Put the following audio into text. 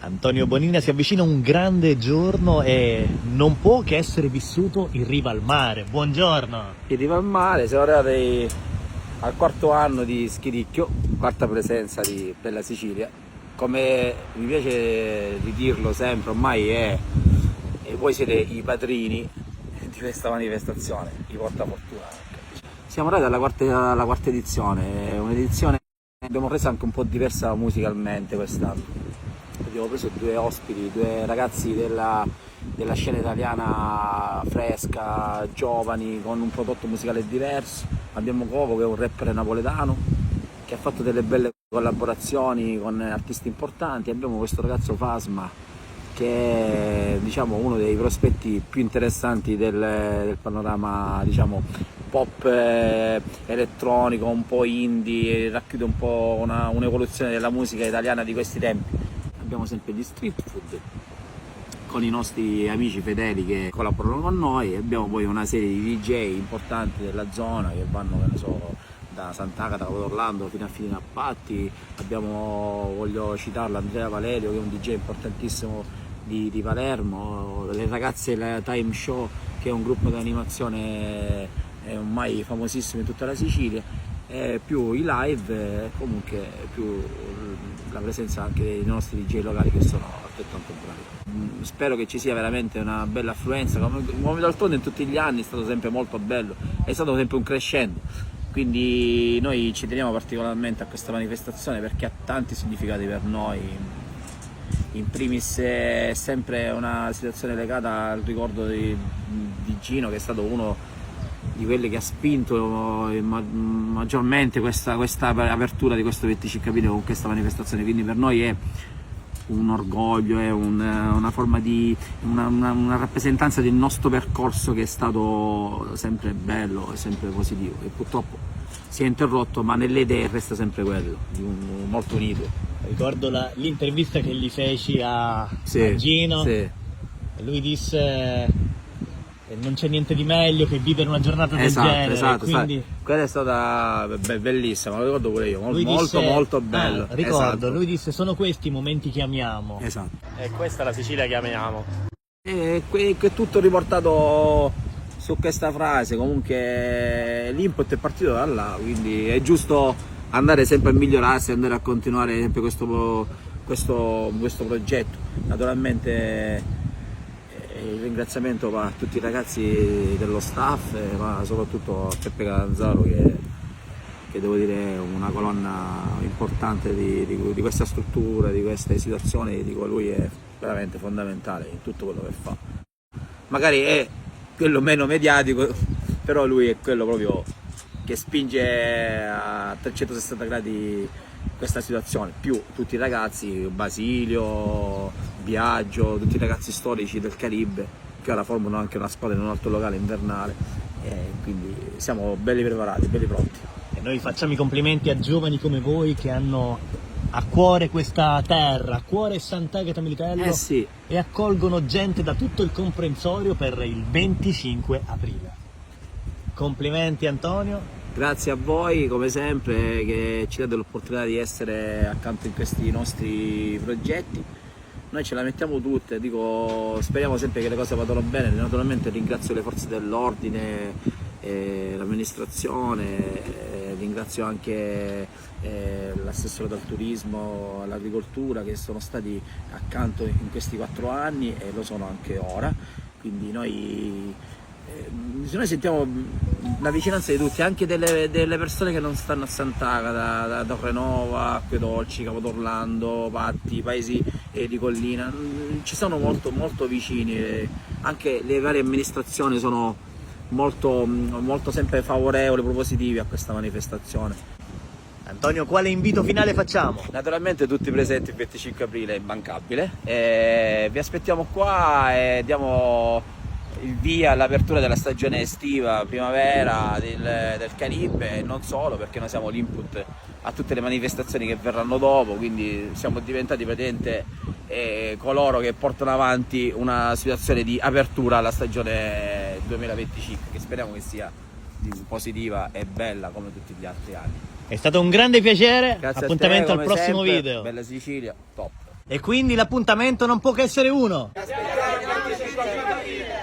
Antonio Bonina, si avvicina un grande giorno e non può che essere vissuto in riva al mare. Buongiorno. In riva al mare, siamo arrivati al quarto anno di Schiricchio, quarta presenza della Sicilia. Come mi piace ridirlo sempre, ormai e voi siete i padrini di questa manifestazione, i portafortuna. Siamo arrivati alla quarta edizione, è un'edizione che abbiamo reso anche un po' diversa musicalmente quest'anno. Abbiamo preso due ospiti, due ragazzi della scena italiana fresca, giovani, con un prodotto musicale diverso. Abbiamo Coco, che è un rapper napoletano, che ha fatto delle belle collaborazioni con artisti importanti. Abbiamo questo ragazzo Fasma, che è, diciamo, uno dei prospetti più interessanti del panorama, diciamo, pop elettronico, un po' indie, racchiude un po' un'evoluzione della musica italiana di questi tempi. Abbiamo sempre gli street food con i nostri amici fedeli che collaborano con noi, abbiamo poi una serie di DJ importanti della zona che vanno, che ne so, da Sant'Agata, Capodorlando fino a Patti. Abbiamo, voglio citarlo, Andrea Valerio, che è un DJ importantissimo di Palermo, le ragazze della Time Show, che è un gruppo di animazione ormai famosissimo in tutta la Sicilia, più i live, comunque più la presenza anche dei nostri DJ locali, che sono altrettanto bravi. Spero che ci sia veramente una bella affluenza, come d'altronde in tutti gli anni è stato sempre molto bello, è stato sempre un crescendo, quindi noi ci teniamo particolarmente a questa manifestazione perché ha tanti significati per noi. In primis è sempre una situazione legata al ricordo di Gino, che è stato uno di quelli che ha spinto maggiormente questa apertura di questo 25 aprile con questa manifestazione, quindi per noi è un orgoglio, è una forma di una rappresentanza del nostro percorso, che è stato sempre bello e sempre positivo, e purtroppo si è interrotto, ma nelle idee resta sempre quello, molto unito. Ricordo l'intervista che gli feci a Gino, sì. E lui disse non c'è niente di meglio che vivere una giornata del genere. Esatto, quindi quella è stata bellissima, lo ricordo pure io, molto bello. Ricordo, esatto. Lui disse: sono questi i momenti che amiamo. Esatto. E questa è la Sicilia che amiamo. E è tutto riportato su questa frase. Comunque l'input è partito da là, quindi è giusto andare sempre a migliorarsi, andare a continuare sempre questo progetto. Naturalmente il ringraziamento va a tutti i ragazzi dello staff, ma soprattutto a Peppe Catanzaro, che devo dire è una colonna importante di questa struttura, di queste situazioni, di cui lui è veramente fondamentale in tutto quello che fa. Magari è quello meno mediatico, però lui è quello proprio che spinge a 360 gradi questa situazione, più tutti i ragazzi, Basilio, Biagio, tutti i ragazzi storici del Caribe, che ora formano anche una squadra in un altro locale invernale, quindi siamo belli preparati, belli pronti. E noi facciamo i complimenti a giovani come voi, che hanno a cuore questa terra, a cuore Sant'Agata Militello, Sì. E accolgono gente da tutto il comprensorio per il 25 aprile. Complimenti Antonio. Grazie a voi, come sempre, che ci date l'opportunità di essere accanto in questi nostri progetti. Noi ce la mettiamo tutte, dico, speriamo sempre che le cose vadano bene. Naturalmente ringrazio le forze dell'ordine, l'amministrazione, ringrazio anche l'assessore del turismo, all'agricoltura, che sono stati accanto in questi 4 anni e lo sono anche ora. Quindi noi sentiamo la vicinanza di tutti, anche delle persone che non stanno a Sant'Agata, da Frenova, Acquedolci, Capodorlando, Patti, paesi di collina, ci sono molto vicini, anche le varie amministrazioni sono molto sempre favorevoli, propositivi a questa manifestazione. Antonio, quale invito finale facciamo? Naturalmente tutti presenti il 25 aprile è immancabile, vi aspettiamo qua e diamo il via all'apertura della stagione estiva, primavera del Caribe, e non solo, perché noi siamo l'input a tutte le manifestazioni che verranno dopo, quindi siamo diventati praticamente coloro che portano avanti una situazione di apertura alla stagione 2025, che speriamo che sia positiva e bella come tutti gli altri anni. È stato un grande piacere, Grazie appuntamento a te, al prossimo sempre. video. Bella Sicilia, top. E quindi l'appuntamento non può che essere uno. Aspettiamo il 25 aprile.